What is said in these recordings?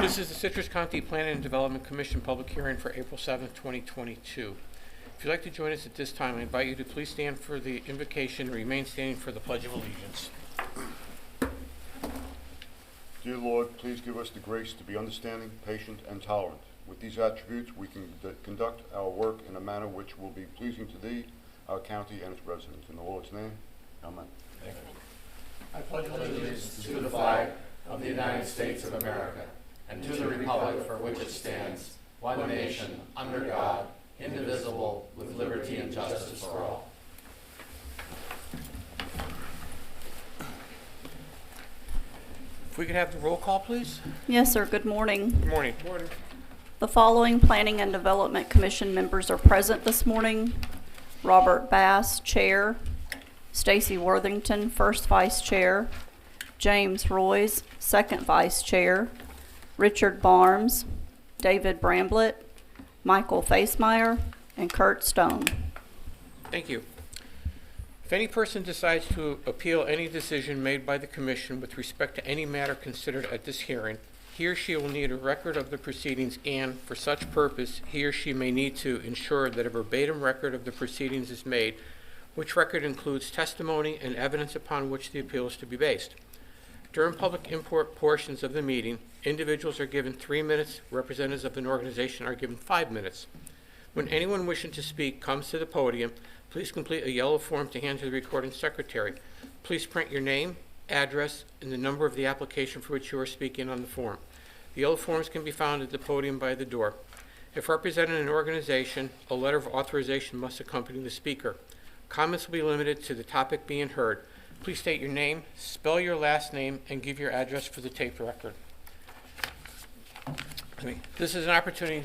This is the Citrus County Planning and Development Commission public hearing for April 7th, 2022. If you'd like to join us at this time, I invite you to please stand for the invocation and remain standing for the Pledge of Allegiance. Dear Lord, please give us the grace to be understanding, patient, and tolerant. With these attributes, we can conduct our work in a manner which will be pleasing to Thee, our county, and its residents. In the Lord's name, amen. Amen. I pledge allegiance to the flag of the United States of America and to the republic for which it stands, one nation, under God, indivisible, with liberty and justice for all. If we could have the roll call, please. Yes, sir. Good morning. Good morning. Good morning. The following Planning and Development Commission members are present this morning. Robert Bass, Chair. Stacy Worthington, First Vice Chair. James Royce, Second Vice Chair. Richard Barnes, David Bramblett, Michael Facemeyer, and Kurt Stone. Thank you. If any person decides to appeal any decision made by the Commission with respect to any matter considered at this hearing, he or she will need a record of the proceedings and, for such purpose, he or she may need to ensure that a verbatim record of the proceedings is made, which record includes testimony and evidence upon which the appeal is to be based. During public import portions of the meeting, individuals are given 3 minutes, representatives of an organization are given 5 minutes. When anyone wishing to speak comes to the podium, please complete a yellow form to hand to the recording secretary. Please print your name, address, and the number of the application for which you are speaking on the form. The yellow forms can be found at the podium by the door. If representing an organization, a letter of authorization must accompany the speaker. Comments will be limited to the topic being heard. Please state your name, spell your last name, and give your address for the tape record. This is an opportunity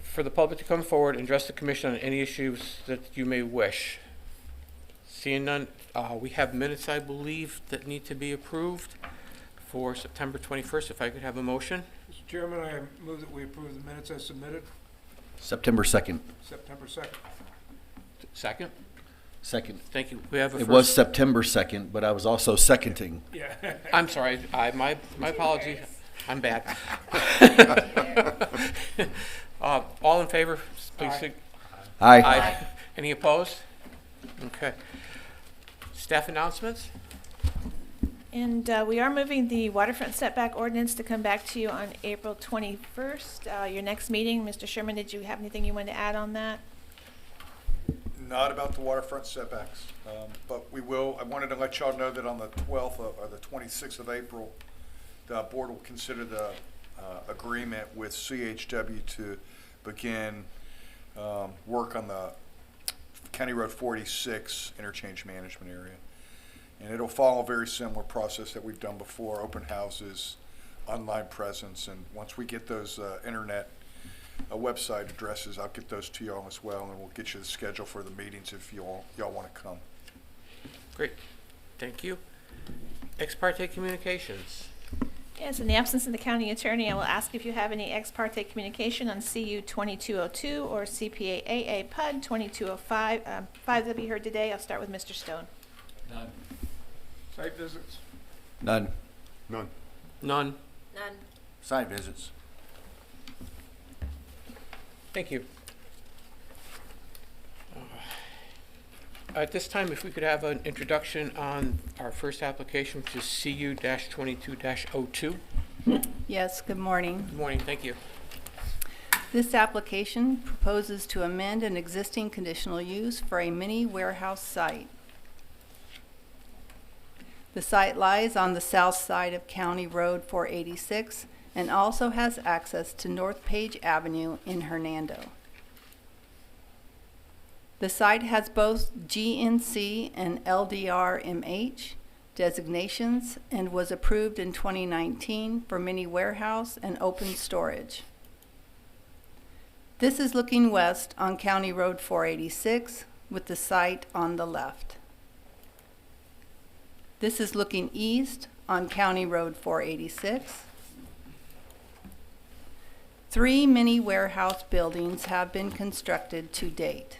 for the public to come forward and address the Commission on any issues that you may wish. Seeing none, we have minutes, I believe, that need to be approved for September 21st. If I could have a motion. Mr. Chairman, I move that we approve the minutes as submitted. September 2nd. September 2nd. Second? Second. Thank you. We have a It first. was September 2nd, but I was also seconding. Yeah. I'm sorry. My apologies. I'm bad. All in favor, please. Aye. Aye. Any opposed? Okay. Staff announcements? And we are moving the Waterfront Setback Ordinance to come back to you on April 21st. Your next meeting, Mr. Sherman, did you have anything you wanted to add on that? Not about the waterfront setbacks, but we will. I wanted to let y'all know that on the 12th or the 26th of April, the board will consider the agreement with CHW to begin work on the County Road 486 interchange management area. And it'll follow a very similar process that we've done before: open houses, online presence, and once we get those internet website addresses, I'll get those to y'all as well, and we'll get you the schedule for the meetings if y'all want to come. Great. Thank you. Ex parte communications. Yes, in the absence of the county attorney, I will ask if you have any ex parte communication on CU 2202 or CPA-AA PUD 2205. Five that we heard today. I'll start with Mr. Stone. None. Site visits. None. None. None. None. Site visits. Thank you. At this time, if we could have an introduction on our first application, which is CU-22-02. Yes, good morning. Good morning. Thank you. This application proposes to amend an existing conditional use for a mini warehouse site. The site lies on the south side of County Road 486 and also has access to North Page Avenue in Hernando. The site has both GNC and LDR-MH designations and was approved in 2019 for mini warehouse and open storage. This is looking west on County Road 486 with the site on the left. This is looking east on County Road 486. 3 mini warehouse buildings have been constructed to date.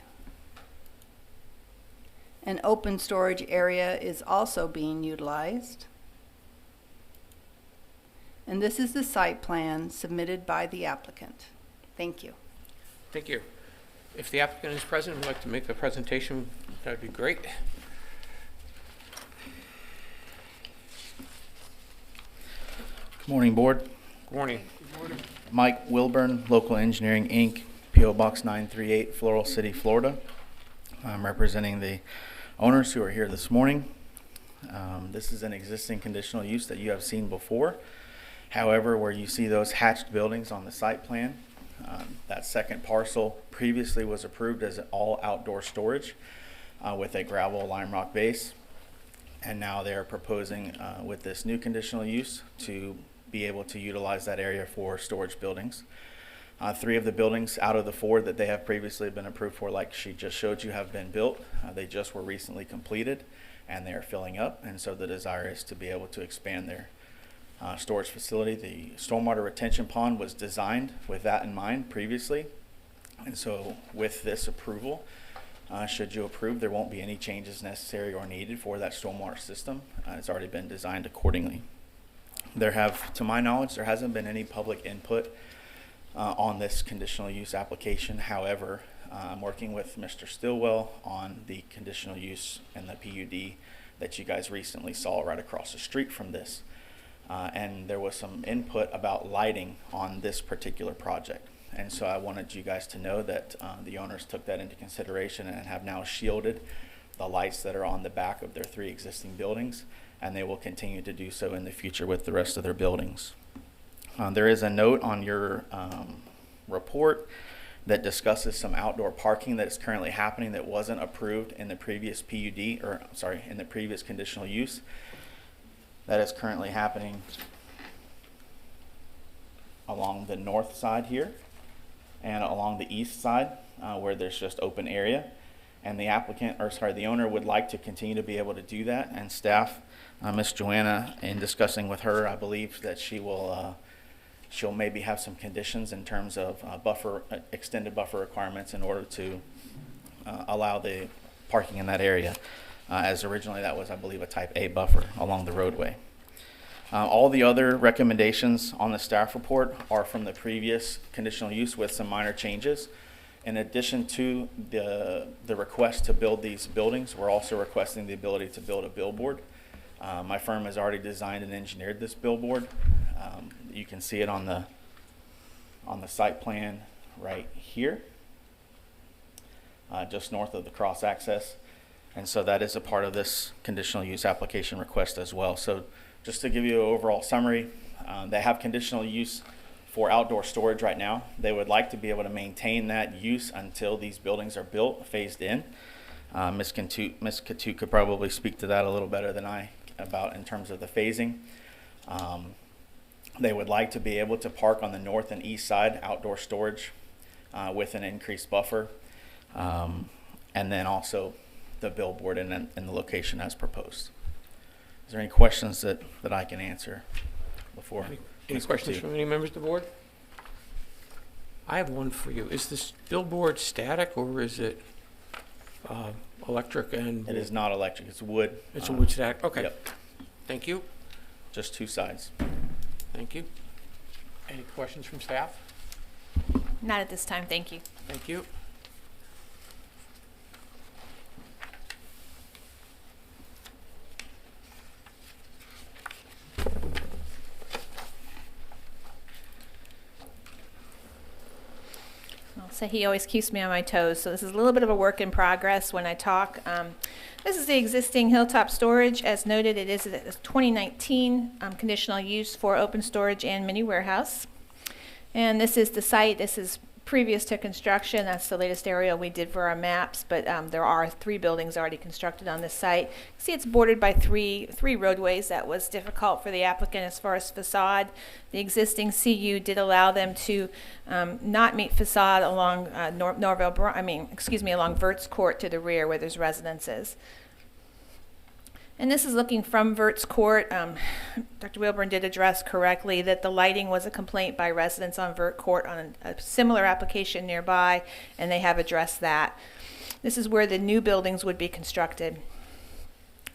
An open storage area is also being utilized. And this is the site plan submitted by the applicant. Thank you. Thank you. If the applicant is present and would like to make a presentation, that would be great. Good morning, Board. Good morning. Mike Wilburn, Local Engineering, Inc., P.O. Box 938, Floral City, Florida. I'm representing the owners who are here this morning. This is an existing conditional use that you have seen before. However, where you see those hatched buildings on the site plan, that second parcel previously was approved as all outdoor storage with a gravel lime rock base. And now they are proposing with this new conditional use to be able to utilize that area for storage buildings. 3 of the buildings out of the 4 that they have previously been approved for, like she just showed you, have been built. They just were recently completed and they are filling up. And so the desire is to be able to expand their storage facility. The stormwater retention pond was designed with that in mind previously. And so with this approval, should you approve, there won't be any changes necessary or needed for that stormwater system. It's already been designed accordingly. To my knowledge, there hasn't been any public input on this conditional use application. However, I'm working with Mr. Stillwell on the conditional use and the PUD that you guys recently saw right across the street from this. And there was some input about lighting on this particular project. And so I wanted you guys to know that the owners took that into consideration and have now shielded the lights that are on the back of their 3 existing buildings, and they will continue to do so in the future with the rest of their buildings. There is a note on your report that discusses some outdoor parking that is currently happening that wasn't approved in the previous PUD, or sorry, in the previous conditional use. That is currently happening along the north side here and along the east side where there's just open area. And the the owner would like to continue to be able to do that. And staff, Ms. Joanna, in discussing with her, I believe that she'll maybe have some conditions in terms of extended buffer requirements in order to allow the parking in that area. As originally that was, I believe, a type A buffer along the roadway. All the other recommendations on the staff report are from the previous conditional use with some minor changes. In addition to the request to build these buildings, we're also requesting the ability to build a billboard. My firm has already designed and engineered this billboard. You can see it on the site plan right here, just north of the cross access. And so that is a part of this conditional use application request as well. So just to give you an overall summary, they have conditional use for outdoor storage right now. They would like to be able to maintain that use until these buildings are built, phased in. Ms. Katut could probably speak to that a little better than I about in terms of the phasing. They would like to be able to park on the north and east side outdoor storage with an increased buffer. And then also the billboard in the location as proposed. Is there any questions that I can answer before? Any questions from any members of the board? I have one for you. Is this billboard static or is it electric and? It is not electric, it's wood. It's a wood static, okay. Yep. Thank you. Just 2 sides. Thank you. Any questions from staff? Not at this time, thank you. Thank you. So he always keeps me on my toes. So this is a little bit of a work in progress when I talk. This is the existing Hilltop storage. As noted, it is a 2019 conditional use for open storage and mini warehouse. And this is the site. This is previous to construction. That's the latest aerial we did for our maps, but there are 3 buildings already constructed on this site. See, it's bordered by three roadways. That was difficult for the applicant as far as facade. The existing CU did allow them to not meet facade along along Verts Court to the rear where there's residences. And this is looking from Verts Court. Dr. Wilburn did address correctly that the lighting was a complaint by residents on Vert Court on a similar application nearby, and they have addressed that. This is where the new buildings would be constructed.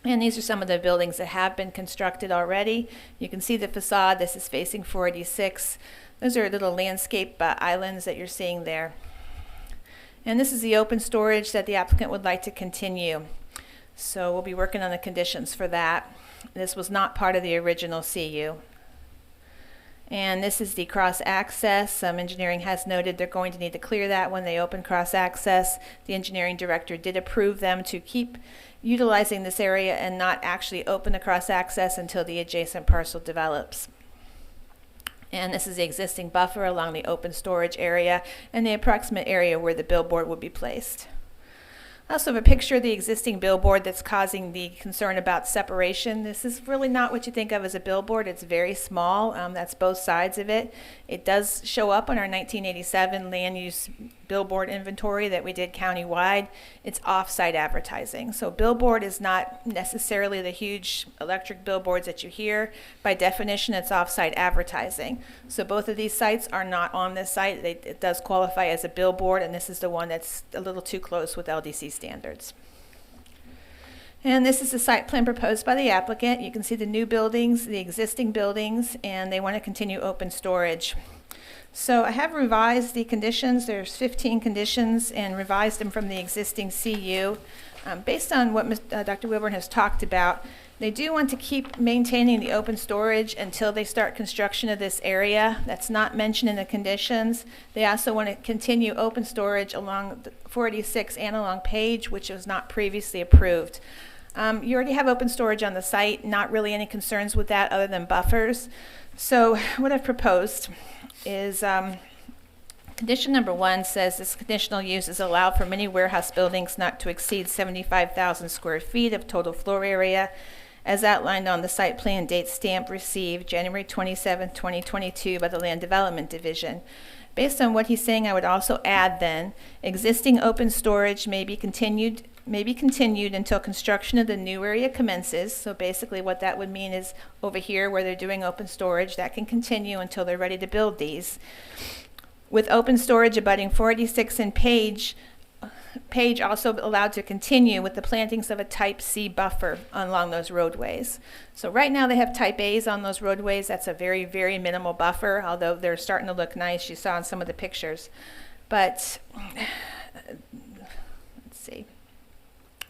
And these are some of the buildings that have been constructed already. You can see the facade. This is facing 486. Those are little landscape islands that you're seeing there. And this is the open storage that the applicant would like to continue. So we'll be working on the conditions for that. This was not part of the original CU. And this is the cross-access. Engineering has noted they're going to need to clear that when they open cross-access. The engineering director did approve them to keep utilizing this area and not actually open the cross-access until the adjacent parcel develops. And this is the existing buffer along the open storage area and the approximate area where the billboard would be placed. I also have a picture of the existing billboard that's causing the concern about separation. This is really not what you think of as a billboard. It's very small. That's both sides of it. It does show up on our 1987 land use billboard inventory that we did countywide. It's off-site advertising. So billboard is not necessarily the huge electric billboards that you hear. By definition, it's off-site advertising. So both of these sites are not on this site. It does qualify as a billboard, and this is the one that's a little too close with LDC standards. And this is the site plan proposed by the applicant. You can see the new buildings, the existing buildings, and they want to continue open storage. So I have revised the conditions. There's 15 conditions and revised them from the existing CU. Based on what Dr. Wilburn has talked about, they do want to keep maintaining the open storage until they start construction of this area. That's not mentioned in the conditions. They also want to continue open storage along 486 and along Page, which was not previously approved. You already have open storage on the site, not really any concerns with that other than buffers. So what I've proposed is condition number 1 says this conditional use is allowed for many warehouse buildings not to exceed 75,000 square feet of total floor area as outlined on the site plan date stamp received January 27, 2022 by the Land Development Division. Based on what he's saying, I would also add then, existing open storage may be continued until construction of the new area commences. So basically what that would mean is over here where they're doing open storage, that can continue until they're ready to build these. With open storage abutting 486 and Page also allowed to continue with the plantings of a type C buffer along those roadways. So right now they have type A's on those roadways. That's a very, very minimal buffer, although they're starting to look nice. You saw in some of the pictures. But let's see.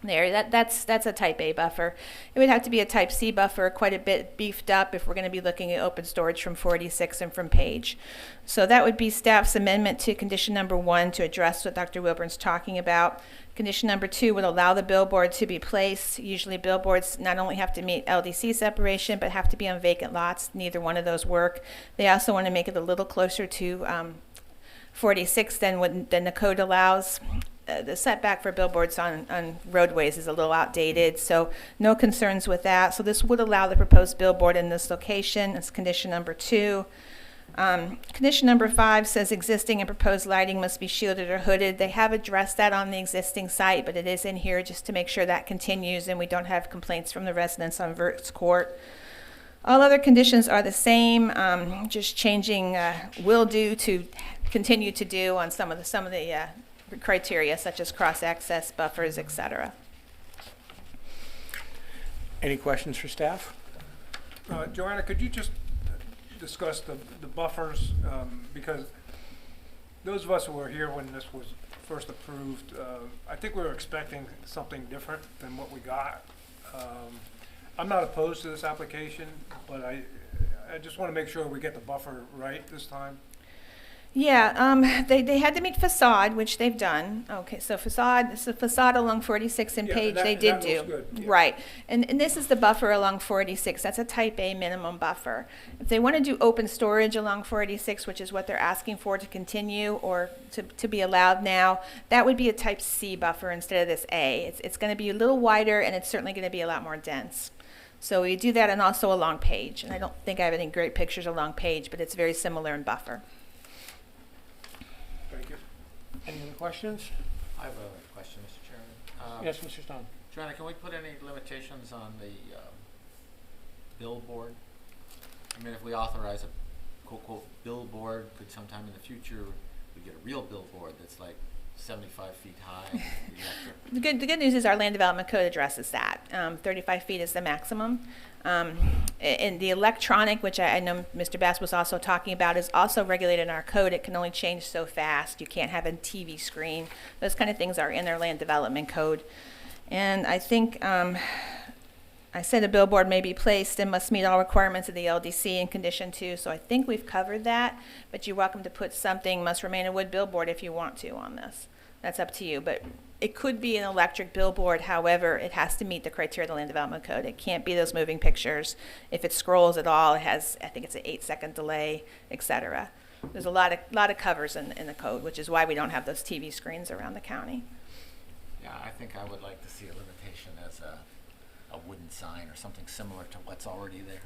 There, that's a type A buffer. It would have to be a type C buffer, quite a bit beefed up if we're going to be looking at open storage from 46 and from Page. So that would be staff's amendment to condition number 1 to address what Dr. Wilburn's talking about. Condition number 2 would allow the billboard to be placed. Usually billboards not only have to meet LDC separation, but have to be on vacant lots. Neither one of those work. They also want to make it a little closer to 46 than the code allows. The setback for billboards on roadways is a little outdated, so no concerns with that. So this would allow the proposed billboard in this location. That's condition number 2. Condition number 5 says existing and proposed lighting must be shielded or hooded. They have addressed that on the existing site, but it is in here just to make sure that continues and we don't have complaints from the residents on Vert's Court. All other conditions are the same, just changing will do to continue to do on some of the criteria such as cross-access, buffers, etc. Any questions for staff? Joanna, could you just discuss the buffers? Because those of us who were here when this was first approved, I think we were expecting something different than what we got. I'm not opposed to this application, but I just want to make sure we get the buffer right this time. Yeah, they had to meet facade, which they've done. Okay, so facade along 46 and Page, they did do. Good, yeah. Right, and this is the buffer along 46. That's a type A minimum buffer. If they want to do open storage along 46, which is what they're asking for to continue or to be allowed now, that would be a type C buffer instead of this A. It's going to be a little wider and it's certainly going to be a lot more dense. So we do that and also along Page. And I don't think I have any great pictures along Page, but it's very similar in buffer. Thank you. Any other questions? I have a question, Mr. Chairman. Yes, Mr. Stone. Joanna, can we put any limitations on the billboard? I mean, if we authorize a quote billboard, could sometime in the future we get a real billboard that's like 75 feet high. electric. The good news is our land development code addresses that. 35 feet is the maximum. And the electronic, which I know Mr. Bass was also talking about, is also regulated in our code. It can only change so fast. You can't have a TV screen. Those kind of things are in their land development code. And I think I said a billboard may be placed and must meet all requirements of the LDC in condition 2. So I think we've covered that. But you're welcome to put something must remain a wood billboard if you want to on this. That's up to you. But it could be an electric billboard. However, it has to meet the criteria of the land development code. It can't be those moving pictures. If it scrolls at all, it has, I think it's an 8-second delay, etc. There's a lot of covers in the code, which is why we don't have those TV screens around the county. Yeah, I think I would like to see a limitation as a wooden sign or something similar to what's already there.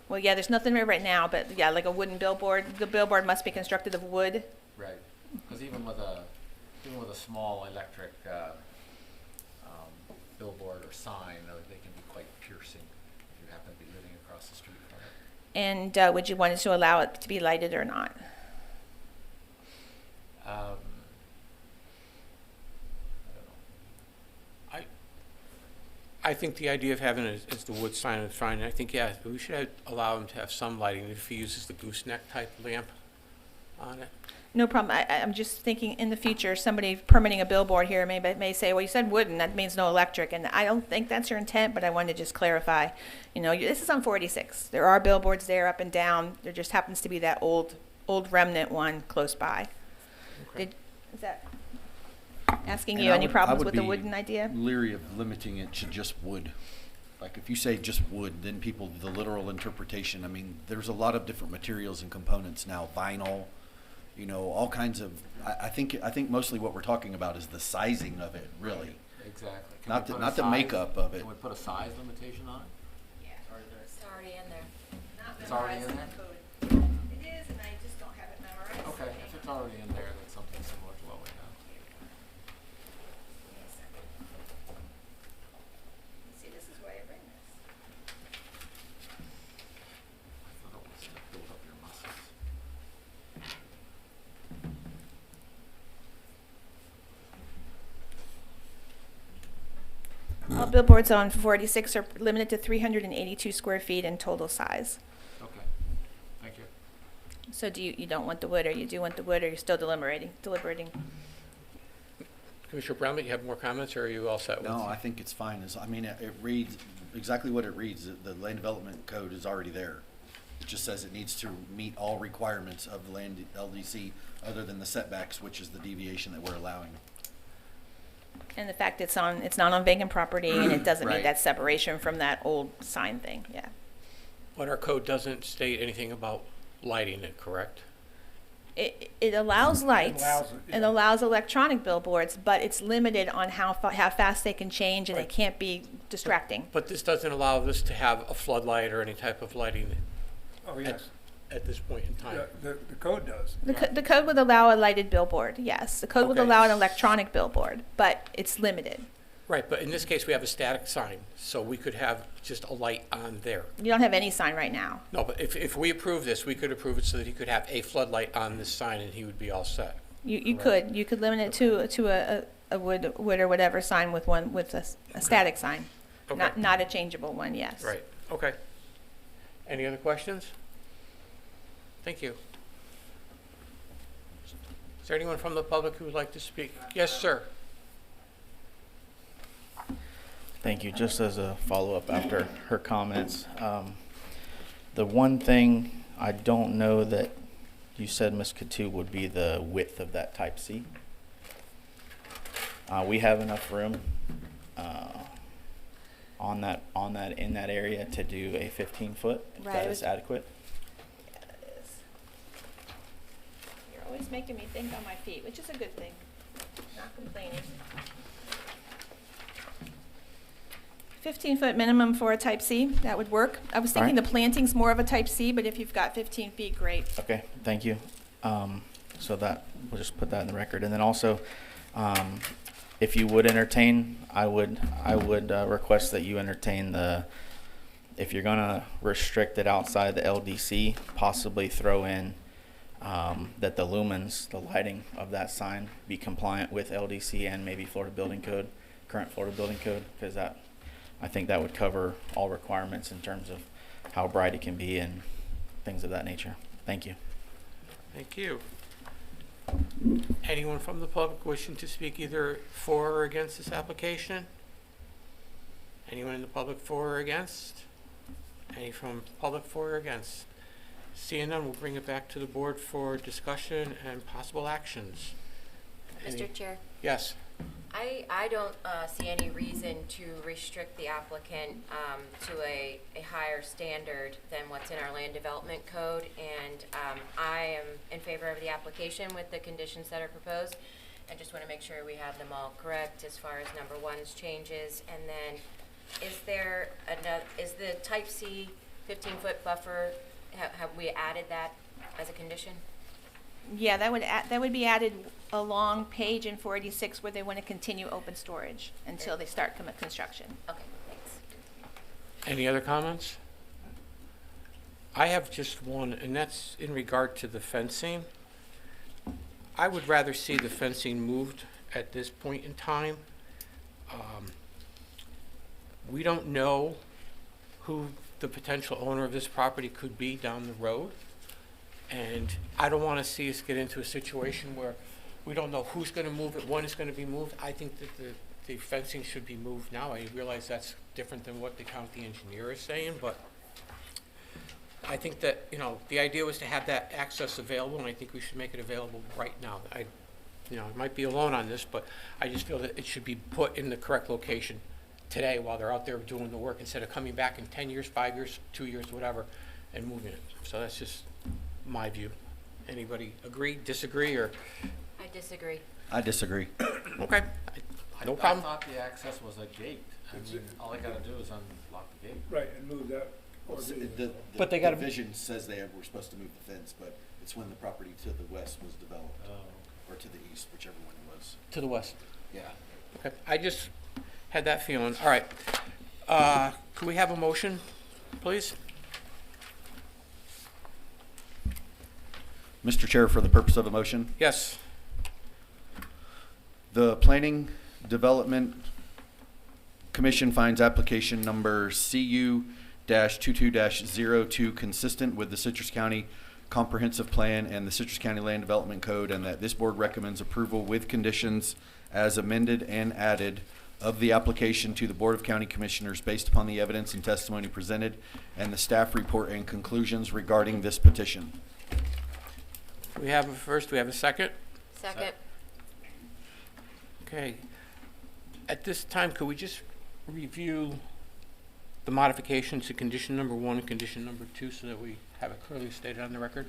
Well, yeah, there's nothing right now, but yeah, like a wooden billboard. The billboard must be constructed of wood. Right. Because even with a small electric billboard or sign, they can be quite piercing if you happen to be living across the street from it. And would you want to allow it to be lighted or not? I don't know. I think the idea of having it as the wood sign is fine. And I think, yeah, we should allow him to have some lighting if he uses the gooseneck type lamp on it. No problem. I'm just thinking in the future, somebody permitting a billboard here may say, well, you said wooden, that means no electric. And I don't think that's your intent, but I wanted to just clarify. You know, this is on 486. There are billboards there up and down. There just happens to be that old remnant one close by. Okay. Is that asking And you I any would- problems I would with the be wooden idea? Leery of limiting it to just wood. Like if you say just wood, then people, the literal interpretation, I mean, there's a lot of different materials and components now, vinyl, you know, all kinds of, I think mostly what we're talking about is the sizing of it, really. Exactly. Can Not we the, put a not the size- makeup of it. Can we put a size limitation on it? Yeah. It's already in there. It's already in there? It is, and I just don't have it memorized. Okay, if it's already in there, then something similar to what we have. See, this is why I bring this. I thought it was to build up your muscles. All billboards on 486 are limited to 382 square feet in total size. Okay, thank you. So do you don't want the wood, or you do want the wood, or you're still deliberating? Commissioner Brownlee, you have more comments, or are you all set with? No, I think it's fine. I mean, it reads exactly what it reads. The land development code is already there. It just says it needs to meet all requirements of the land LDC other than the setbacks, which is the deviation that we're allowing. And the fact it's not on vacant property, and it doesn't meet Right. that separation from that old sign thing, yeah. But our code doesn't state anything about lighting it, correct? It allows lights, allows it, it yeah. allows electronic billboards, but it's limited on how fast they can change, and Right. it can't be distracting. But this doesn't allow this to have a floodlight or any type of lighting Oh, yes. at this point in time. The code does. The code would allow a lighted billboard, yes. The code would Okay. allow an electronic billboard, but it's limited. Right, but in this case, we have a static sign, so we could have just a light on there. You don't have any sign right now. No, but if we approve this, we could approve it so that he could have a floodlight on this sign and he would be all set. You could limit it to a wood or whatever sign with a static sign, Okay. not a changeable one, yes. Right, okay. Any other questions? Thank you. Is there anyone from the public who would like to speak? Yes, sir. Thank you. Just as a follow-up after her comments, the one thing I don't know that you said, Ms. Katu, would be the width of that Type C. We have enough room in that area to do a 15-foot. If Right, that it is was- adequate. Yeah, it is. You're always making me think on my feet, which is a good thing. Not complaining. 15-foot minimum for a Type C, that would work. I was thinking the Alright. planting's more of a Type C, but if you've got 15 feet, great. Okay, thank you. So that, we'll just put that in the record. And then also, if you would entertain, I would request that you entertain if you're gonna restrict it outside the LDC, possibly throw in that the lumens, the lighting of that sign, be compliant with LDC and maybe Florida Building Code, current Florida Building Code, because I think that would cover all requirements in terms of how bright it can be and things of that nature. Thank you. Thank you. Anyone from the public wishing to speak either for or against this application? Anyone in the public for or against? Any from public for or against? Seeing none, we'll bring it back to the board for discussion and possible actions. Mr. Chair, Yes. I don't see any reason to restrict the applicant to a higher standard than what's in our land development code, and I am in favor of the application with the conditions that are proposed. I just want to make sure we have them all correct as far as number one's changes, and then is the type C 15-foot buffer, have we added that as a condition? Yeah, that would be added along page in 486 where they want to continue open storage until they start construction. Okay, thanks. Any other comments? I have just one, and that's in regard to the fencing. I would rather see the fencing moved at this point in time. We don't know who the potential owner of this property could be down the road. And I don't want to see us get into a situation where we don't know who's going to move it, when it's going to be moved. I think that the fencing should be moved now. I realize that's different than what the county engineer is saying, but I think that, you know, the idea was to have that access available, and I think we should make it available right now. I might be alone on this, but I just feel that it should be put in the correct location today while they're out there doing the work, instead of coming back in 10 years, 5 years, 2 years, whatever, and moving it. So that's just my view. Anybody agree, disagree, or? I disagree. I disagree. Okay, no problem. I thought the access was a gate. I mean, all I gotta do is unlock the gate. Right, and move that. But they gotta- Division says were supposed to move the fence, but it's when the property to the west was developed, or to the east, whichever one it was. To the west. Yeah. Okay, I just had that feeling. All right. Can we have a motion, please? Mr. Chair, for the purpose of the motion, Yes. the Planning Development Commission finds application number CU-22-02 consistent with the Citrus County Comprehensive Plan and the Citrus County Land Development Code, and that this board recommends approval with conditions as amended and added of the application to the Board of County Commissioners based upon the evidence and testimony presented and the staff report and conclusions regarding this petition. We have a first, we have a second. Second. Okay. At this time, could we just review the modifications to condition number 1 and condition number 2 so that we have it clearly stated on the record?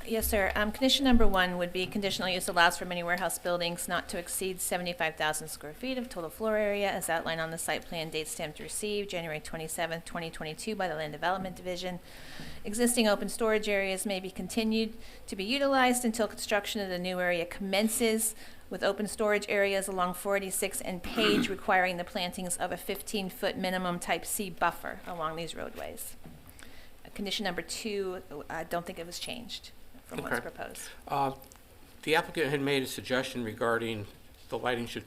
Yes, sir. Condition number 1 would be conditional use allows for many warehouse buildings not to exceed 75,000 square feet of total floor area as outlined on the site plan, date stamped received January 27, 2022 by the Land Development Division. Existing open storage areas may be continued to be utilized until construction of the new area commences, with open storage areas along 486 and Page requiring the plantings of a 15-foot minimum type C buffer along these roadways. Condition number 2, I don't think it was changed from what's Okay. proposed. The applicant had made a suggestion regarding the lighting should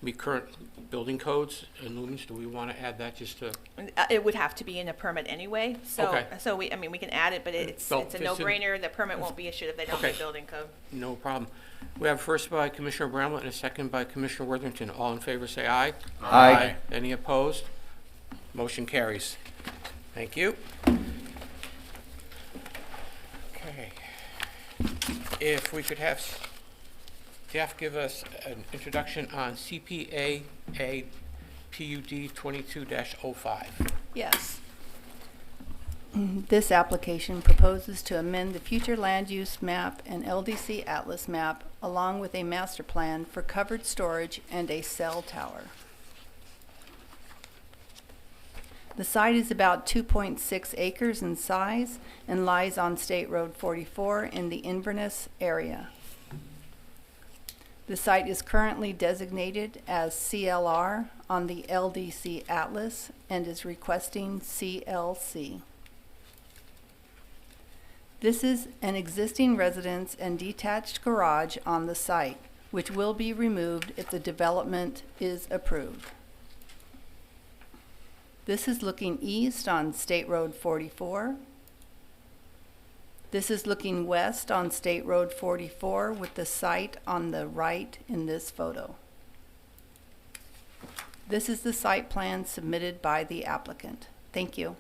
meet current building codes and lumens. Do we want to add that just to? It would have to be in a permit anyway, Okay. so we can add it, but it's No, a it's in- no-brainer. The permit won't be issued if they don't Okay. meet building code. No problem. We have a first by Commissioner Bramlett and a second by Commissioner Worthington. All in favor say aye. Aye. Any opposed? Motion carries. Thank you. Okay. If we could have staff give us an introduction on CPAA PUD 22-05. Yes. This application proposes to amend the future land use map and LDC Atlas map along with a master plan for covered storage and a cell tower. The site is about 2.6 acres in size and lies on State Road 44 in the Inverness area. The site is currently designated as CLR on the LDC Atlas and is requesting CLC. This is an existing residence and detached garage on the site, which will be removed if the development is approved. This is looking east on State Road 44. This is looking west on State Road 44 with the site on the right in this photo. This is the site plan submitted by the applicant. Thank you.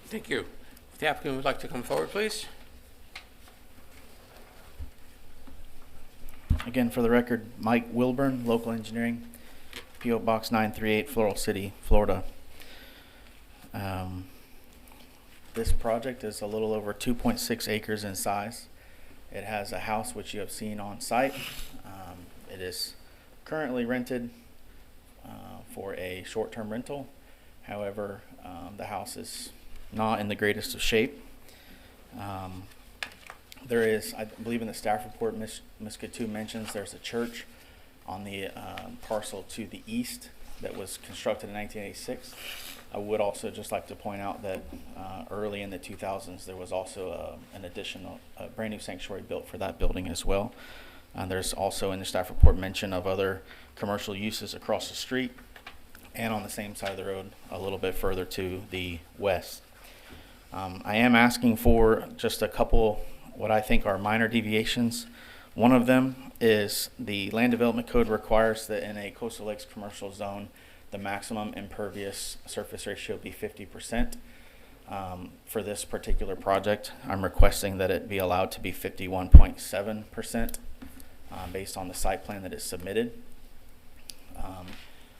Thank you. If the applicant would like to come forward, please. Again, for the record, Mike Wilburn, local engineering, P.O. Box 938, Floral City, Florida. This project is a little over 2.6 acres in size. It has a house which you have seen on site. It is currently rented for a short-term rental. However, the house is not in the greatest of shape. There is, I believe in the staff report, Ms. Katu mentions there's a church on the parcel to the east that was constructed in 1986. I would also just like to point out that early in the 2000s there was also an additional, brand new sanctuary built for that building as well. There's also in the staff report mention of other commercial uses across the street and on the same side of the road a little bit further to the west. I am asking for just a couple what I think are minor deviations. One of them is the Land Development Code requires that in a coastal lakes commercial zone, the maximum impervious surface ratio be 50%. For this particular project, I'm requesting that it be allowed to be 51.7% based on the site plan that is submitted.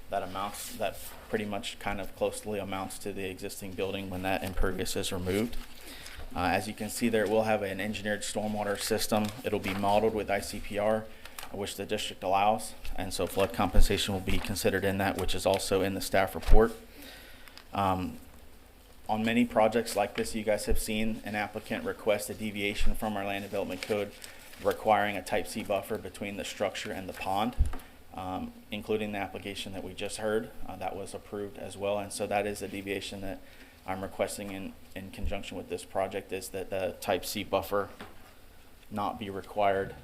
That pretty much kind of closely amounts to the existing building when that impervious is removed. As you can see there, it will have an engineered stormwater system. It'll be modeled with ICPR, which the district allows, and so flood compensation will be considered in that, which is also in the staff report. On many projects like this, you guys have seen an applicant request a deviation from our land development code requiring a type C buffer between the structure and the pond, including the application that we just heard. That was approved as well, and so that is a deviation that I'm requesting in conjunction with this project, is that the type C buffer not be required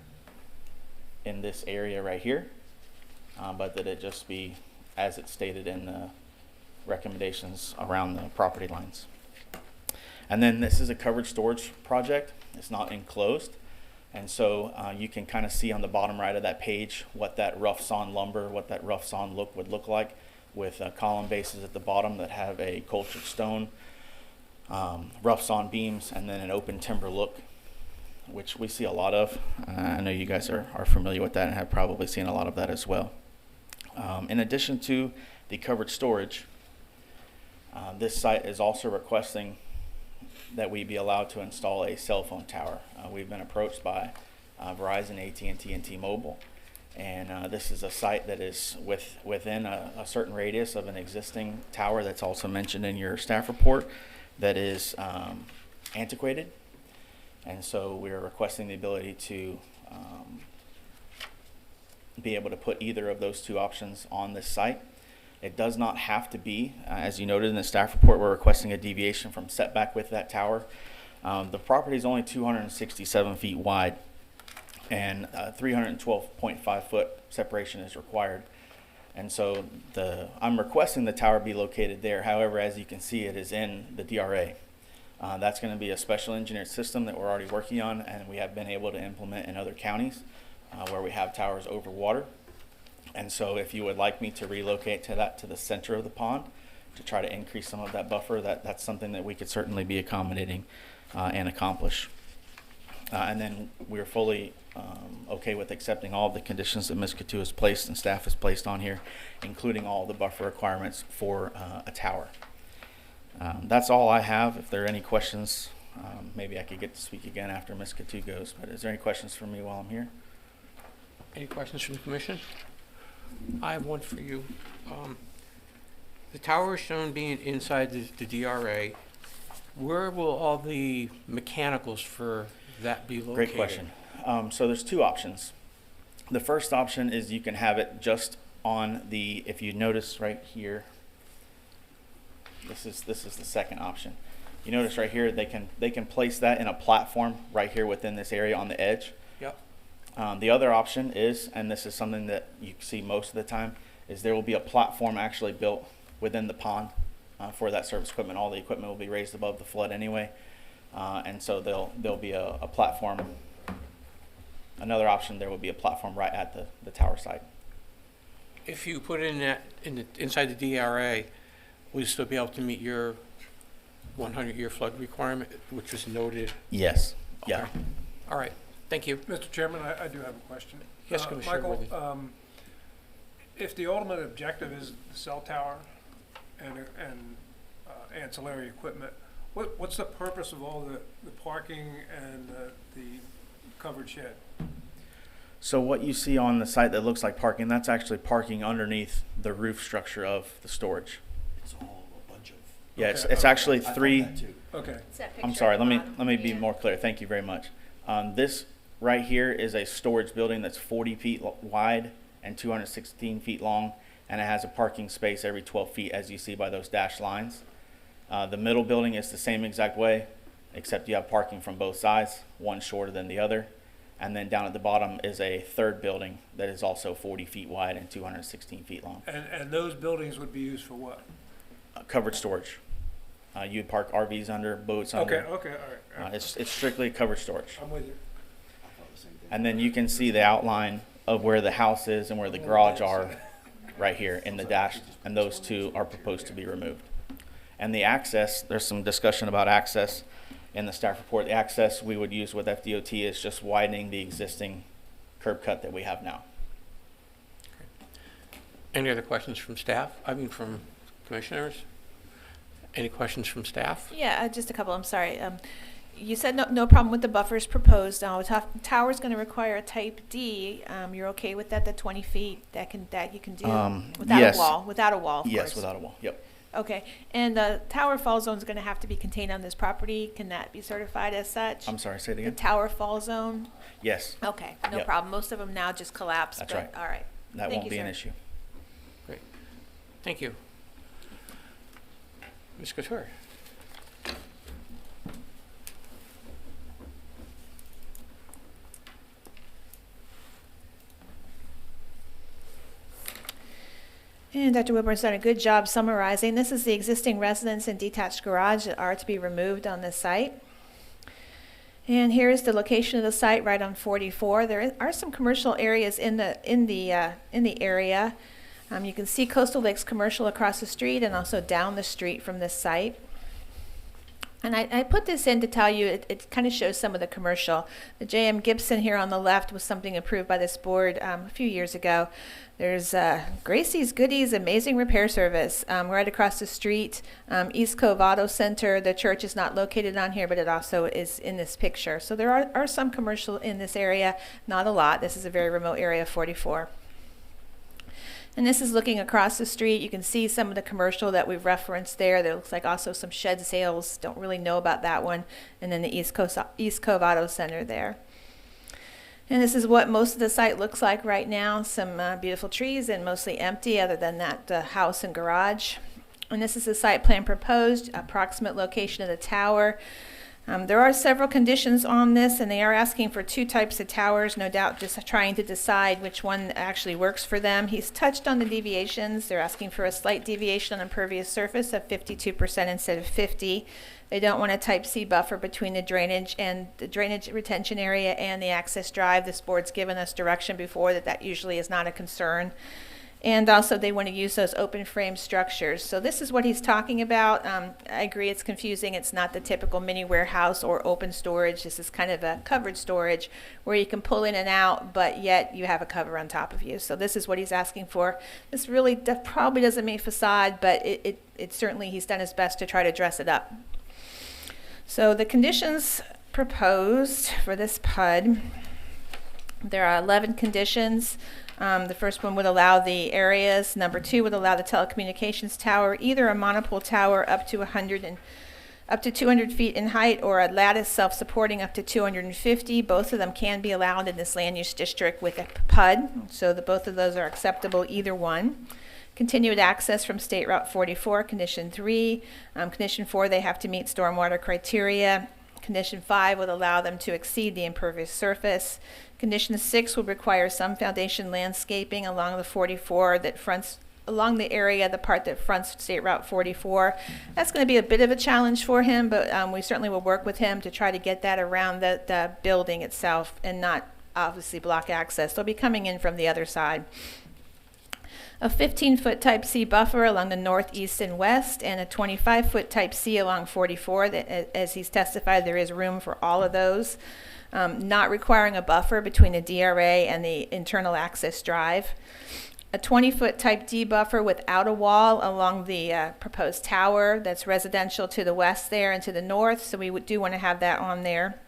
in this area right here, but that it just be as it's stated in the recommendations around the property lines. And then this is a covered storage project. It's not enclosed. And so you can kind of see on the bottom right of that page what that rough sawn lumber, what that rough sawn look would look like, with column bases at the bottom that have a cultured stone, rough sawn beams, and then an open timber look, which we see a lot of. I know you guys are familiar with that and have probably seen a lot of that as well. In addition to the covered storage, this site is also requesting that we be allowed to install a cell phone tower. We've been approached by Verizon, AT&T, and T-Mobile. And this is a site that is within a certain radius of an existing tower that's also mentioned in your staff report that is antiquated. And so we are requesting the ability to be able to put either of those two options on this site. It does not have to be, as you noted in the staff report, we're requesting a deviation from setback with that tower. The property is only 267 feet wide, and 312.5 foot separation is required. And so I'm requesting the tower be located there. However, as you can see, it is in the DRA. That's going to be a special engineered system that we're already working on, and we have been able to implement in other counties where we have towers over water. And so if you would like me to relocate to the center of the pond to try to increase some of that buffer, that's something that we could certainly be accommodating and accomplish. And then we're fully okay with accepting all of the conditions that Ms. Katu has placed and staff has placed on here, including all the buffer requirements for a tower. That's all I have. If there are any questions, maybe I could get to speak again after Ms. Katu goes, but is there any questions for me while I'm here? Any questions from the commission? I have one for you. The tower is shown being inside the DRA. Where will all the mechanicals for that be located? Great question. So there's two options. The first option is you can have it just on if you notice right here, this is the second option. You notice right here, they can place that in a platform right here within this area on the edge. Yep. The other option is, and this is something that you see most of the time, is there will be a platform actually built within the pond for that surface equipment. All the equipment will be raised above the flood anyway, and so there'll be a platform. Another option, there will be a platform right at the tower site. If you put in inside the DRA, will you still be able to meet your 100-year flood requirement, which was noted? Yes. Yeah. Okay. All right. Thank you. Mr. Chairman, I do have a question. Yes, Commissioner Michael, Worthington. if the ultimate objective is the cell tower and ancillary equipment, what's the purpose of all the parking and the covered shed? So what you see on the site that looks like parking, that's actually parking underneath the roof structure of the storage. It's all a bunch of. Yeah, Okay, it's okay. actually I thought three. that too. Okay. It's that I'm picture sorry, at the let bottom. me be Yeah. more clear. Thank you very much. This right here is a storage building that's 40 feet wide and 216 feet long, and it has a parking space every 12 feet, as you see by those dashed lines. The middle building is the same exact way, except you have parking from both sides, one shorter than the other. And then down at the bottom is a third building that is also 40 feet wide and 216 feet long. And those buildings would be used for what? Covered storage. You'd park RVs under, boats under. Okay, all right. It's strictly covered storage. I'm with you. I thought the same thing. And then you can see the outline of where the house is and where the garage are right here in the dash, and those two are proposed to be removed. And the access, there's some discussion about access in the staff report. The access we would use with FDOT is just widening the existing curb cut that we have now. Any other questions from staff? I mean, from commissioners? Any questions from staff? Yeah, just a couple. I'm sorry. You said no problem with the buffers proposed. Tower's going to require a type D. You're okay with that? The 20 feet that you can do without yes. a wall. Without a wall, of Yes, course. without a wall. Yep. Okay. And the tower fall zone is going to have to be contained on this property. Can that be certified as such? I'm sorry, say it The again. tower fall zone. Yes, Okay, no Yep. problem. Most of them now just collapse. That's but, right. All right. that Thank won't you, be an sir. issue. Great. Thank you. Ms. Couture? And Dr. Wilburn's done a good job summarizing. This is the existing residence and detached garage that are to be removed on this site. And here is the location of the site right on 44. There are some commercial areas in the area. You can see Coastal Lakes Commercial across the street and also down the street from this site. And I put this in to tell you, it kind of shows some of the commercial. The J.M. Gibson here on the left was something approved by this board a few years ago. There's Gracie's Goodies Amazing Repair Service right across the street. East Cove Auto Center, the church is not located on here, but it also is in this picture. So there are some commercial in this area, not a lot. This is a very remote area, 44. And this is looking across the street. You can see some of the commercial that we've referenced there. There looks like also some shed sales. Don't really know about that one. And then the East Cove Auto Center there. And this is what most of the site looks like right now. Some beautiful trees and mostly empty other than that house and garage. And this is the site plan proposed, approximate location of the tower. There are several conditions on this, and they are asking for two types of towers, no doubt just trying to decide which one actually works for them. He's touched on the deviations. They're asking for a slight deviation on impervious surface of 52% instead of 50%. They don't want a type C buffer between the drainage retention area and the access drive. This board's given us direction before that usually is not a concern. And also they want to use those open frame structures. So this is what he's talking about. I agree it's confusing. It's not the typical mini warehouse or open storage. This is kind of a covered storage where you can pull in and out, but yet you have a cover on top of you. So this is what he's asking for. This really probably doesn't mean facade, but it certainly, he's done his best to try to dress it up. So the conditions proposed for this PUD, there are 11 conditions. The first one would allow the areas. Number 2 would allow the telecommunications tower, either a monopole tower up to 200 feet in height or a lattice self-supporting up to 250. Both of them can be allowed in this land use district with a PUD, so both of those are acceptable, either one. Continued access from State Route 44, Condition 3. Condition 4, they have to meet stormwater criteria. Condition 5 would allow them to exceed the impervious surface. Condition 6 would require some foundation landscaping along the 44 that fronts along the area, the part that fronts State Route 44. That's going to be a bit of a challenge for him, but we certainly will work with him to try to get that around the building itself and not obviously block access. They'll be coming in from the other side. A 15-foot Type C buffer along the northeast and west, and a 25-foot Type C along 44. That, as he's testified, there is room for all of those. Not requiring a buffer between the DRA and the internal access drive. A 20-foot Type D buffer without a wall along the proposed tower that's residential to the west there and to the north, so we do want to have that on there.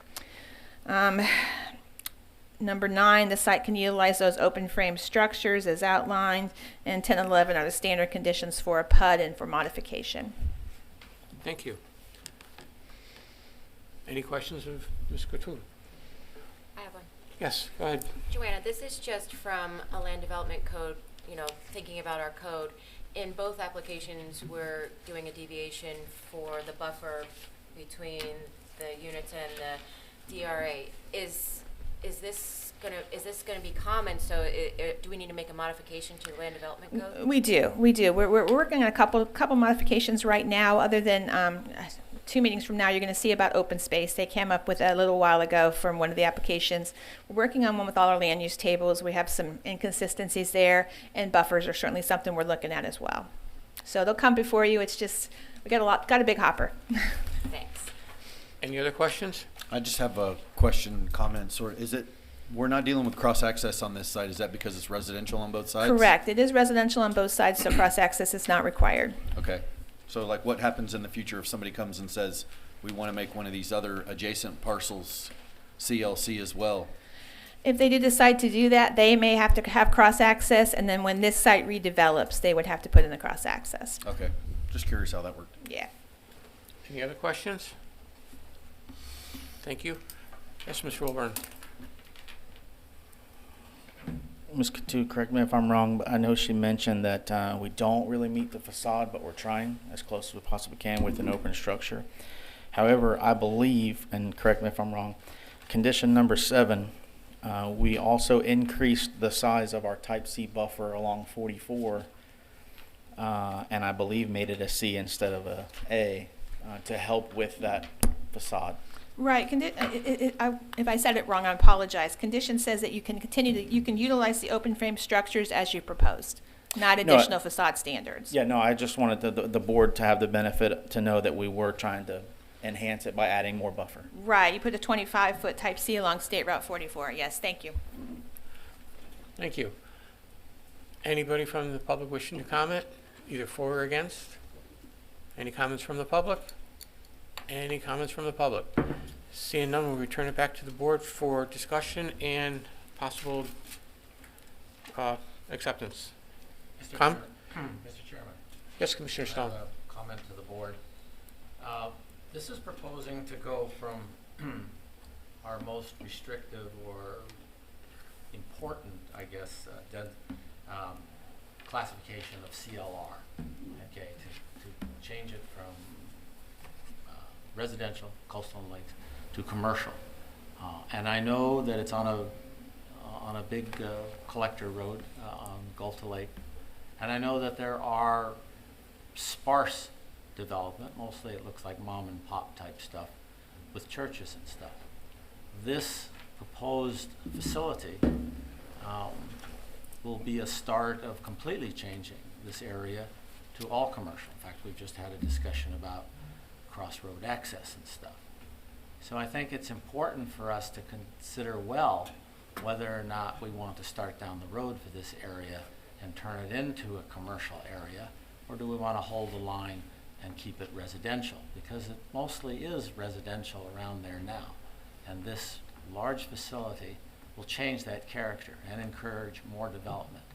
Number 9, the site can utilize those open frame structures as outlined, and 10 and 11 are the standard conditions for a PUD and for modification. Thank you. Any questions of Ms. Couture? I have one. Yes, go ahead. Joanna, this is just from a land development code, thinking about our code. In both applications, we're doing a deviation for the buffer between the units and the DRA. Is this gonna be common? So do we need to make a modification to the land development code? We do. We're working on a couple modifications right now. Other than 2 meetings from now, you're going to see about open space. They came up with a little while ago from one of the applications. We're working on one with all our land use tables. We have some inconsistencies there, and buffers are certainly something we're looking at as well. So they'll come before you. It's just we got a big hopper. Thanks. Any other questions? I just have a question, comment, we're not dealing with cross-access on this site, is that because it's residential on both sides? Correct. It is residential on both sides, so cross-access is not required. Okay. So like what happens in the future if somebody comes and says, we want to make one of these other adjacent parcels CLC as well? If they do decide to do that, they may have to have cross-access, and then when this site redevelops, they would have to put in the cross-access. Okay. Just curious how that worked. Yeah. Any other questions? Thank you. Yes, Ms. Wilburn. Ms. Coutu, correct me if I'm wrong, but I know she mentioned that we don't really meet the facade, but we're trying as close as we possibly can with an open structure. However, I believe, and correct me if I'm wrong, condition number 7, we also increased the size of our Type C buffer along 44, and I believe made it a C instead of a A to help with that facade. Right. If I said it wrong, I apologize. Condition says that you can you can utilize the open frame structures as you proposed, not additional facade standards. Yeah, no, I just wanted the board to have the benefit to know that we were trying to enhance it by adding more buffer. Right. You put a 25-foot Type C along State Route 44. Yes, thank you. Thank you. Anybody from the public wishing to comment, either for or against? Any comments from the public? Any comments from the public? Seeing none, we'll return it back to the board for discussion and possible acceptance. Mr. Chairman. Yes, Commissioner I Stone. have a comment to the board. This is proposing to go from our most restrictive or important, I guess, classification of CLR, okay, to change it from residential, coastal and lakes, to commercial. And I know that it's on a big collector road on Gulf to Lake. And I know that there are sparse development, mostly it looks like mom and pop type stuff with churches and stuff. This proposed facility will be a start of completely changing this area to all commercial. In fact, we've just had a discussion about crossroad access and stuff. So I think it's important for us to consider well whether or not we want to start down the road for this area and turn it into a commercial area, or do we want to hold the line and keep it residential? Because it mostly is residential around there now. And this large facility will change that character and encourage more development.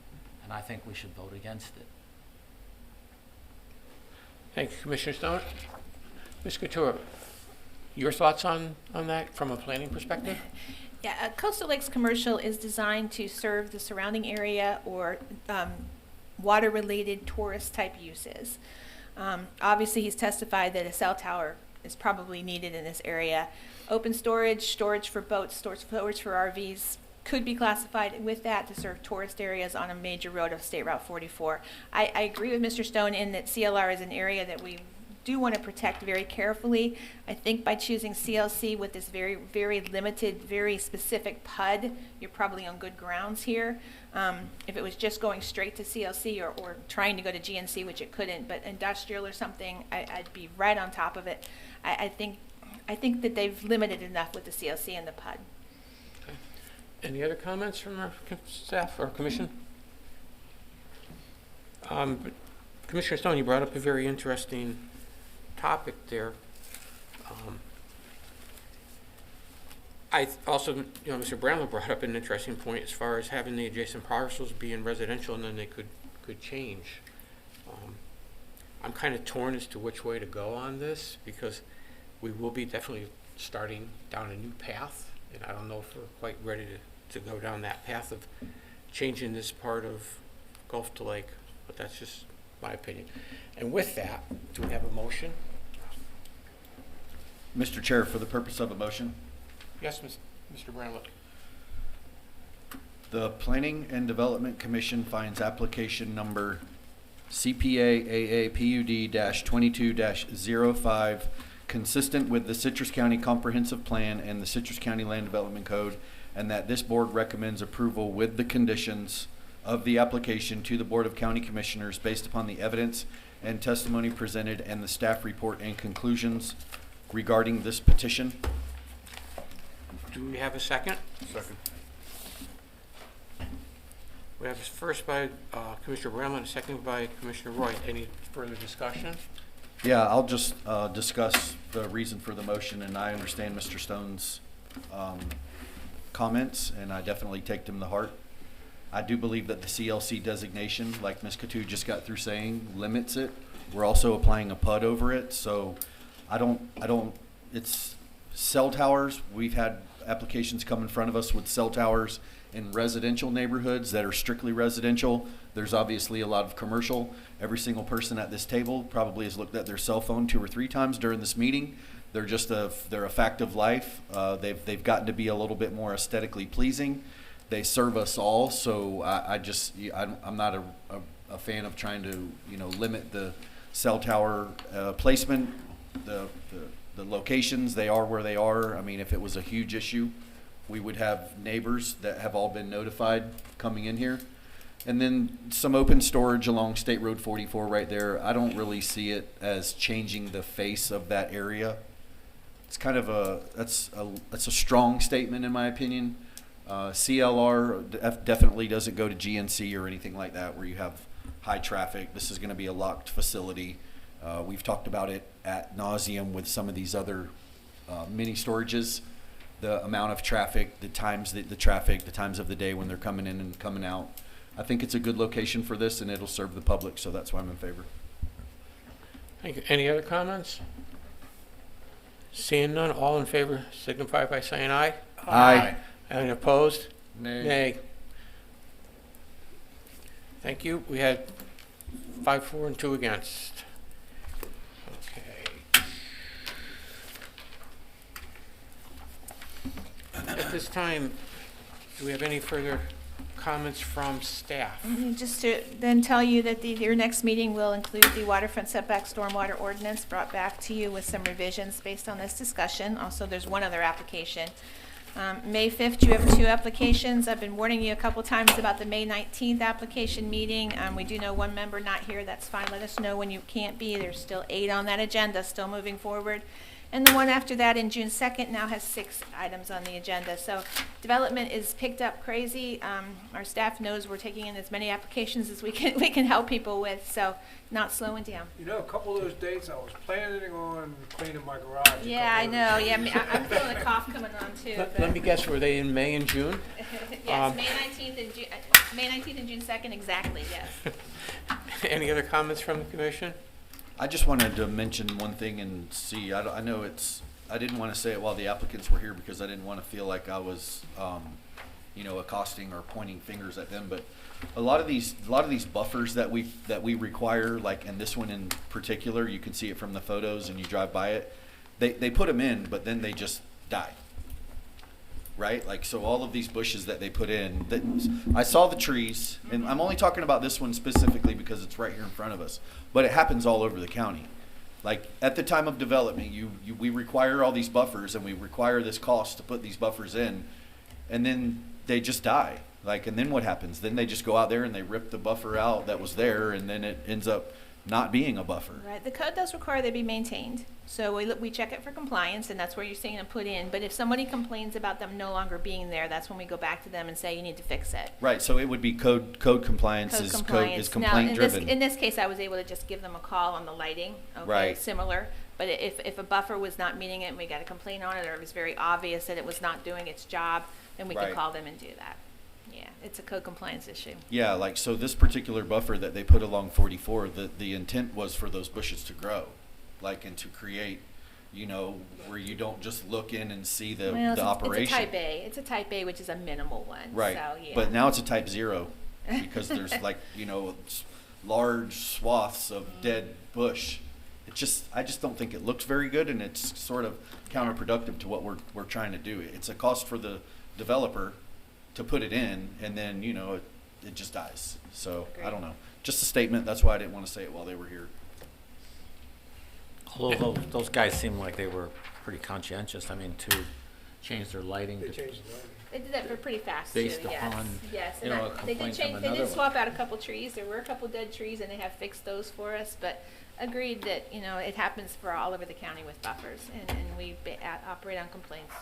And I think we should vote against it. Thank you, Commissioner Stone. Ms. Couture, your thoughts on that from a planning perspective? Yeah, Coastal Lakes Commercial is designed to serve the surrounding area or water-related tourist-type uses. Obviously, he's testified that a cell tower is probably needed in this area. Open storage, storage for boats, storage for RVs could be classified with that to serve tourist areas on a major road of State Route 44. I agree with Mr. Stone in that CLR is an area that we do want to protect very carefully. I think by choosing CLC with this very, very limited, very specific PUD, you're probably on good grounds here. If it was just going straight to CLC or trying to go to GNC, which it couldn't, but industrial or something, I'd be right on top of it. I think that they've limited enough with the CLC and the PUD. Okay. Any other comments from our staff or commission? Commissioner Stone, you brought up a very interesting topic there. I also, Mr. Brownlow brought up an interesting point as far as having the adjacent parcels being residential and then they could change. I'm kind of torn as to which way to go on this because we will be definitely starting down a new path, and I don't know if we're quite ready to go down that path of changing this part of Gulf to Lake, but that's just my opinion. And with that, do we have a motion? Mr. Chair, for the purpose of a motion, Yes, Mr. Brownlow. the Planning and Development Commission finds application number CPA AAPUD-22-05 consistent with the Citrus County Comprehensive Plan and the Citrus County Land Development Code, and that this board recommends approval with the conditions of the application to the Board of County Commissioners based upon the evidence and testimony presented and the staff report and conclusions regarding this petition. Do we have a second? Second. We have a first by Commissioner Brownlow and a second by Commissioner Roy. Any further discussion? Yeah, I'll just discuss the reason for the motion, and I understand Mr. Stone's comments, and I definitely take them to heart. I do believe that the CLC designation, like Ms. Katu just got through saying, limits it. We're also applying a PUD over it, so it's cell towers. We've had applications come in front of us with cell towers in residential neighborhoods that are strictly residential. There's obviously a lot of commercial. Every single person at this table probably has looked at their cell phone 2 or 3 times during this meeting. They're a fact of life. They've gotten to be a little bit more aesthetically pleasing. They serve us all, so I'm not a fan of trying to limit the cell tower placement, the locations. They are where they are. I mean, if it was a huge issue, we would have neighbors that have all been notified coming in here. And then some open storage along State Road 44 right there. I don't really see it as changing the face of that area. It's kind of that's a strong statement in my opinion. CLR definitely doesn't go to GNC or anything like that where you have high traffic. This is going to be a locked facility. We've talked about it ad nauseum with some of these other mini storages. The amount of traffic, the times of the day when they're coming in and coming out. I think it's a good location for this, and it'll serve the public, so that's why I'm in favor. Thank you. Any other comments? Seeing none, all in favor signify by saying aye. Aye. Any opposed? Nay. Nay. Thank you. We had 5 for and 2 against. Okay. At this time, do we have any further comments from staff? Just to then tell you that your next meeting will include the Waterfront Setback Stormwater Ordinance brought back to you with some revisions based on this discussion. Also, there's one other application. May 5th, you have 2 applications. I've been warning you a couple times about the May 19th application meeting. We do know 1 member not here. That's fine. Let us know when you can't be. There's still 8 on that agenda, still moving forward. And the one after that in June 2nd now has 6 items on the agenda. So development is picked up crazy. Our staff knows we're taking in as many applications as we can help people with, so not slowing down. A couple of those dates I was planning on cleaning my garage. Yeah, I know. Yeah, I'm feeling a cough coming on too. Let me guess, were they in May and June? Yes, May 19th and June 2nd, exactly, yes. Any other comments from the commission? I just wanted to mention one thing and see, I know I didn't want to say it while the applicants were here because I didn't want to feel like I was, accosting or pointing fingers at them. But a lot of these buffers that we require, like, and this one in particular, you can see it from the photos and you drive by it, they put them in, but then they just die. Right? Like, so all of these bushes that they put in, I saw the trees, and I'm only talking about this one specifically because it's right here in front of us, but it happens all over the county. Like, at the time of development, we require all these buffers, and we require this cost to put these buffers in, and then they just die. Like, and then what happens? Then they just go out there and they rip the buffer out that was there, and then it ends up not being a buffer. Right, the code does require they be maintained, so we check it for compliance, and that's where you're seeing them put in. But if somebody complains about them no longer being there, that's when we go back to them and say, you need to fix it. Right, so it would be code compliance is complaint driven. Now, in this case, I was able to just give them a call on the lighting, okay, Right. similar. But if a buffer was not meeting it and we got a complaint on it, or it was very obvious that it was not doing its job, then we Right. could call them and do that. Yeah, it's a code compliance issue. Yeah, like, so this particular buffer that they put along 44, the intent was for those bushes to grow, like, and to create, where you don't just look in and see the operation. It's a type A. It's a type A, which is a minimal one. Right, So, yeah. but now it's a type 0, because there's large swaths of dead bush. I just don't think it looks very good, and it's sort of counterproductive to what we're trying to do. It's a cost for the developer to put it in, and then, it just dies. So, Agreed. I don't know. Just a statement. That's why I didn't want to say it while they were here. Although those guys seem like they were pretty conscientious, I mean, to change their lighting. They to- changed the lighting. They did that for pretty fast too. Based Yes, upon, yes. you And know, a they complaint did from change. They another did one. swap out a couple trees. There were a couple dead trees, and they have fixed those for us. But agreed that it happens for all over the county with buffers, and we operate on complaints.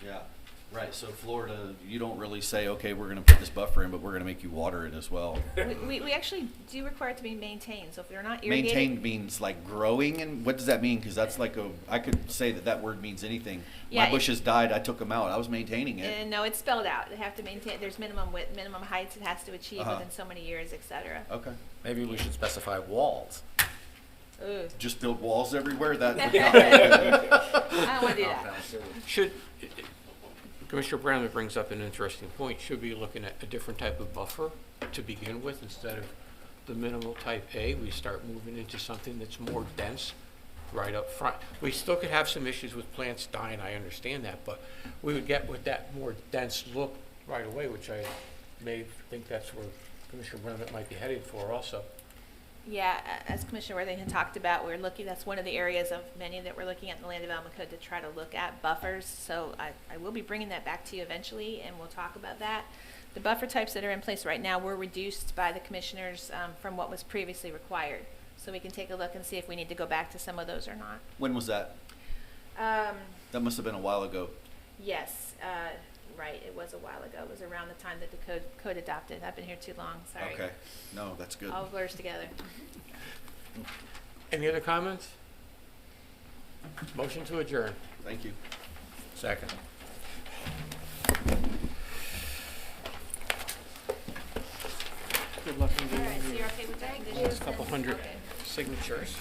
Yeah, right. So Florida, you don't really say, okay, we're going to put this buffer in, but we're going to make you water it as well. We actually do require it to be maintained. So if they're not irrigated, Maintained means like growing, and what does that mean? Because that's like I could say that word means anything. Yeah, My bushes died, I took them out. I was maintaining it. no, it's spelled out. They have to maintain. There's minimum width, minimum heights it has to achieve Uh-huh. within so many years, etc. Okay. Maybe we should specify walls. Ooh. Just build walls everywhere? I don't want to do that. Should, Commissioner Brown brings up an interesting point. Should we be looking at a different type of buffer to begin with instead of the minimal type A? We start moving into something that's more dense right up front. We still could have some issues with plants dying, I understand that, but we would get with that more dense look right away, which I may think that's where Commissioner Brown might be headed for also. Yeah, as Commissioner Worthington talked about, we're looking, that's one of the areas of many that we're looking at in the Land Development Code to try to look at buffers. So I will be bringing that back to you eventually, and we'll talk about that. The buffer types that are in place right now were reduced by the commissioners from what was previously required. So we can take a look and see if we need to go back to some of those or not. When was that? That must have been a while ago. Yes, right, it was a while ago. It was around the time that the code adopted. I've been here too long, sorry. Okay. No, that's good. All blurs together. Any other comments? Motion to adjourn. Thank you. Second. Good luck in All right, so doing you're okay with that the condition? last couple hundred Okay. signatures.